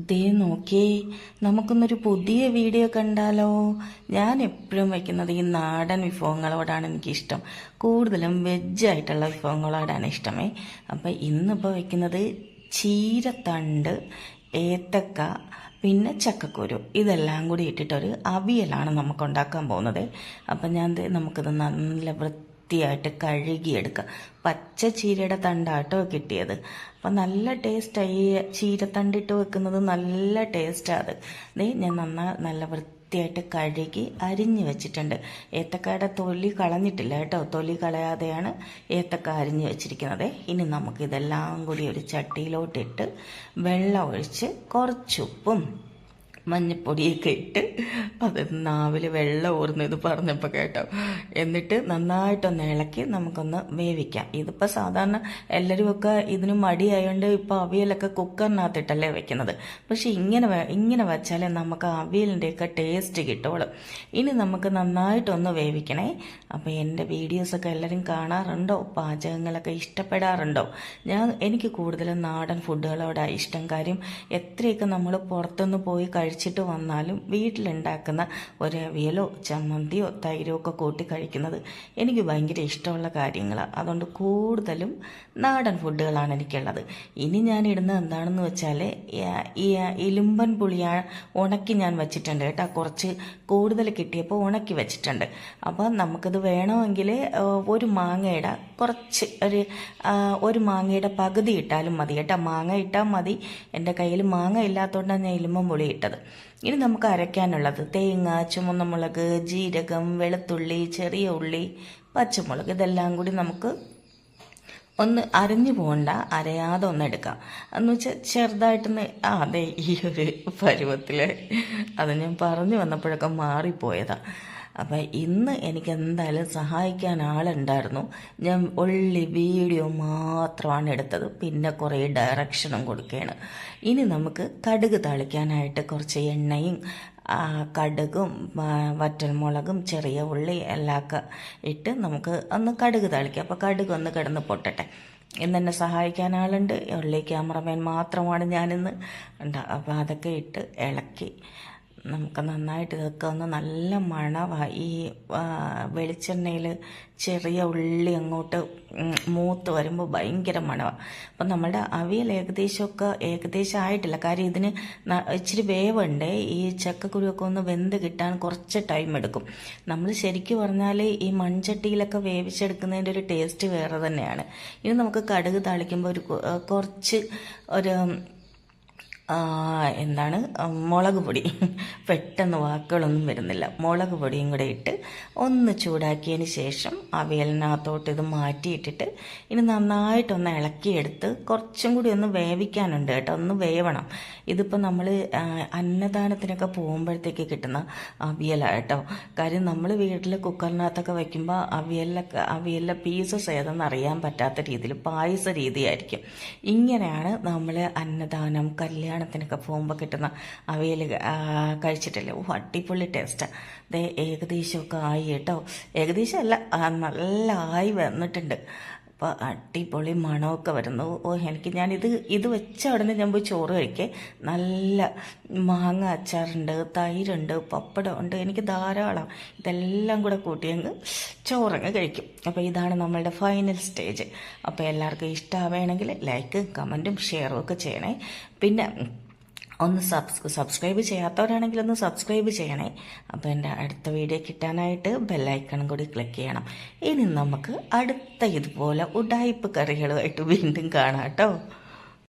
ദേ നോക്കിയേ, നമുക്കൊന്നൊരു പുതിയ വീഡിയോ കണ്ടാലോ? ഞാൻ എപ്പോഴും വയ്ക്കുന്നത് ഈ നാടൻ വിഭവങ്ങളോടാണ് എനിക്കിഷ്ടം. കൂടുതലും വെജായിട്ടുള്ള വിഭവങ്ങളോടാണ് ഇഷ്ടമേ. അപ്പം ഇന്നിപ്പോൾ വയ്ക്കുന്നത് ചീരത്തണ്ട്, ഏത്തക്ക, പിന്നെ ചക്കക്കുരു, ഇതെല്ലാം കൂടി ഇട്ടിട്ടൊരു അവിയലാണ് നമുക്ക് ഉണ്ടാക്കാൻ പോകുന്നത്. അപ്പം നമുക്കിത് നല്ല വൃത്തിയായിട്ട് കഴുകിയെടുക്കാം. പച്ച ചീരയുടെ തണ്ടാട്ടോ കിട്ടിയത്. അപ്പം നല്ല ടേസ്റ്റാണ്. ഈ ചീരത്തണ്ടിട്ട് വെക്കുന്നത് നല്ല ടേസ്റ്റാണ് അത്. ഞാൻ നല്ല വൃത്തിയായിട്ട് കഴുകി അരിഞ്ഞ് വെച്ചിട്ടുണ്ട്. ഏത്തക്കയുടെ തൊലി കളഞ്ഞിട്ടില്ല കേട്ടോ. തൊലി കളയാതെയാണ് ഏത്തക്ക അരിഞ്ഞ് വെച്ചിരിക്കുന്നത്. ഇനി നമുക്കിതെല്ലാം കൂടി ഒരു ചട്ടിയിലോട്ടിട്ട് വെള്ളം ഒഴിച്ച് കുറച്ചുപ്പും മഞ്ഞപ്പൊടിയൊക്കെ ഇട്ട് അത് നാവിൽ വെള്ളം ഊർന്നത് പറഞ്ഞപ്പോൾ കേട്ടോ. എന്നിട്ട് നന്നായിട്ടൊന്ന് ഇളക്കി നമുക്കൊന്ന് വേവിക്കാം. ഇതിപ്പോൾ സാധാരണ എല്ലാവരുമൊക്കെ ഇതിന് മടിയായതുകൊണ്ട് ഇപ്പോൾ അവിയലൊക്കെ കുക്കറിനകത്തിട്ടല്ലേ വെക്കുന്നത്. പക്ഷെ ഇങ്ങനെ വെച്ചാലേ നമുക്ക് അവിയലിൻ്റെയൊക്കെ ടേസ്റ്റ് കിട്ടുള്ളൂ. ഇനി നമുക്ക് നന്നായിട്ടൊന്ന് വേവിക്കണേ. അപ്പോൾ എൻ്റെ വീഡിയോസൊക്കെ എല്ലാവരും കാണാറുണ്ടോ? പാചകങ്ങളൊക്കെ ഇഷ്ടപ്പെടാറുണ്ടോ? എനിക്ക് കൂടുതലും നാടൻ ഫുഡുകളോടാണ് ഇഷ്ടം. കാര്യം എത്രയൊക്കെ നമ്മൾ പുറത്തുനിന്ന് പോയി കഴിച്ചിട്ട് വന്നാലും വീട്ടിലുണ്ടാക്കുന്ന ഒരു അവിയലോ ചമ്മന്തിയോ തൈരോ ഒക്കെ കൂട്ടി കഴിക്കുന്നത് എനിക്ക് ഭയങ്കര ഇഷ്ടമുള്ള കാര്യങ്ങളാണ്. അതുകൊണ്ട് കൂടുതലും നാടൻ ഫുഡുകളാണ് എനിക്കുള്ളത്. ഇനി ഞാൻ ഇടുന്നത് എന്താണെന്ന് വെച്ചാൽ ഈ ഇലുമ്പൻ പുളിയ ഉണക്കി ഞാൻ വെച്ചിട്ടുണ്ട് കേട്ടോ. കുറച്ച് കൂടുതൽ കിട്ടിയപ്പോൾ ഉണക്കി വെച്ചിട്ടുണ്ട്. അപ്പോൾ നമുക്കിത് വേണമെങ്കിൽ ഒരു മാങ്ങയുടെ കുറച്ച് ഒരു മാങ്ങയുടെ പകുതി ഇട്ടാലും മതി കേട്ടോ. മാങ്ങ ഇട്ടാൽ മതി. എൻ്റെ കയ്യിൽ മാങ്ങ ഇല്ലാത്തതുകൊണ്ടാണ് ഞാൻ ഇലുമ്പൻ പുളി ഇട്ടത്. ഇനി നമുക്ക് അരയ്ക്കാനുള്ളത് തേങ്ങ, ചുവന്ന മുളക്, ജീരകം, വെളുത്തുള്ളി, ചെറിയ ഉള്ളി, പച്ചമുളക്, ഇതെല്ലാം കൂടി നമുക്ക് ഒന്ന് അരഞ്ഞു പോകണ്ട, അരയാതെ ഒന്ന് എടുക്കാം. എന്ന് വെച്ചാൽ ചെറുതായിട്ടൊന്ന് അതെ ഈ ഒരു പരുവത്തിൽ അത് ഞാൻ പറഞ്ഞു വന്നപ്പോഴൊക്കെ മാറിപ്പോയതാണ്. അപ്പം ഇന്ന് എനിക്ക് എന്തായാലും സഹായിക്കാൻ ആളുണ്ടായിരുന്നു. ഞാൻ ഒള്ളി വീഡിയോ മാത്രമാണ് എടുത്തത്. പിന്നെ കുറേ ഡയറക്ഷനും കൊടുക്കുകയാണ്. ഇനി നമുക്ക് കടുക് താളിക്കാനായിട്ട് കുറച്ച് എണ്ണയും കടുകും വറ്റൽമുളകും ചെറിയ ഉള്ളി എല്ലാം ഇട്ട് നമുക്ക് ഒന്ന് കടുക് താളിക്കാം. അപ്പോൾ കടുക് ഒന്ന് കിടന്ന് പൊട്ടട്ടെ. ഇന്നെന്നെ സഹായിക്കാൻ ആളുണ്ട്. ഉള്ളി ക്യാമറമാൻ മാത്രമാണ് ഞാനിന്ന് അപ്പോൾ അതൊക്കെ ഇട്ട് ഇളക്കി നമുക്ക് നന്നായിട്ട് ഇതൊക്കെ ഒന്ന് നല്ല മണമാണ്. ഈ വെളിച്ചെണ്ണയിൽ ചെറിയ ഉള്ളി അങ്ങോട്ട് മൂത്ത് വരുമ്പോൾ ഭയങ്കര മണമാണ്. അപ്പം നമ്മുടെ അവിയൽ ഏകദേശം ആയിട്ടില്ല. കാര്യം ഇതിന് ഇച്ചിരി വേവുണ്ടേ. ഈ ചക്കക്കുരുവൊക്കെ ഒന്ന് വെന്ത് കിട്ടാൻ കുറച്ച് ടൈം എടുക്കും. നമ്മൾ ശരിക്കും പറഞ്ഞാൽ ഈ മൺചട്ടിയിലൊക്കെ വേവിച്ചെടുക്കുന്നതിൻ്റെ ഒരു ടേസ്റ്റ് വേറെ തന്നെയാണ്. ഇനി നമുക്ക് കടുക് താളിക്കുമ്പോൾ ഒരു മുളക് പൊടി, പെട്ടെന്ന് വാക്കുകളൊന്നും വരുന്നില്ല. മുളക് പൊടിയും കൂടെ ഇട്ട് ഒന്ന് ചൂടാക്കിയതിന് ശേഷം അവിയലിനകത്തോട്ട് ഇത് മാറ്റിയിട്ടിട്ട് ഇനി നന്നായിട്ടൊന്ന് ഇളക്കിയെടുത്ത് കുറച്ചും കൂടി ഒന്ന് വേവിക്കാനുണ്ട് കേട്ടോ. ഒന്ന് വേവണം. ഇതിപ്പോൾ നമ്മൾ അന്നദാനത്തിനൊക്കെ പോകുമ്പോഴത്തേക്ക് കിട്ടുന്ന അവിയലാണ് കേട്ടോ. കാര്യം നമ്മൾ വീട്ടിൽ കുക്കറിനകത്തൊക്കെ വയ്ക്കുമ്പോൾ അവിയലിലെ പീസസ് ഏതെന്ന് അറിയാൻ പറ്റാത്ത രീതിയിൽ പായസ രീതിയായിരിക്കും. ഇങ്ങനെയാണ് നമ്മൾ അന്നദാനം, കല്യാണത്തിനൊക്കെ പോകുമ്പോൾ കിട്ടുന്ന അവിയൽ കഴിച്ചിട്ടില്ലേ? അടിപൊളി ടേസ്റ്റാണ്. ദേ ഏകദേശമൊക്കെ ആയി കേട്ടോ. ഏകദേശം അല്ല, നല്ല ആയി വന്നിട്ടുണ്ട്. അപ്പോൾ അടിപൊളി മണമൊക്കെ വരുന്നു. ഇത് വെച്ച ഉടനെ ഞാൻ പോയി ചോറ് കഴിക്കേ. നല്ല മാങ്ങ അച്ചാറുണ്ട്, തൈരുണ്ട്, പപ്പടമുണ്ട്, എനിക്ക് ധാരാളം. ഇതെല്ലാം കൂടെ കൂട്ടിയങ്ങ് ചോറങ്ങ് കഴിക്കും. അപ്പോൾ ഇതാണ് നമ്മളുടെ ഫൈനൽ സ്റ്റേജ്. അപ്പോൾ എല്ലാവർക്കും ഇഷ്ടമാവുകയാണെങ്കിൽ ലൈക്കും കമൻറ്റും ഷെയറും ഒക്കെ ചെയ്യണേ. പിന്നെ ഒന്ന് സബ്സ്ക്രൈബ് ചെയ്യാത്തവരാണെങ്കിൽ ഒന്ന് സബ്സ്ക്രൈബ് ചെയ്യണേ. അപ്പോൾ എൻ്റെ അടുത്ത വീഡിയോ കിട്ടാനായിട്ട് ബെല്ലൈക്കണും കൂടി ക്ലിക്ക് ചെയ്യണം. ഇനി നമുക്ക് അടുത്ത ഇതുപോലെ ഉഡായിപ്പ് കറികളുമായിട്ട് വീണ്ടും കാണാം കേട്ടോ.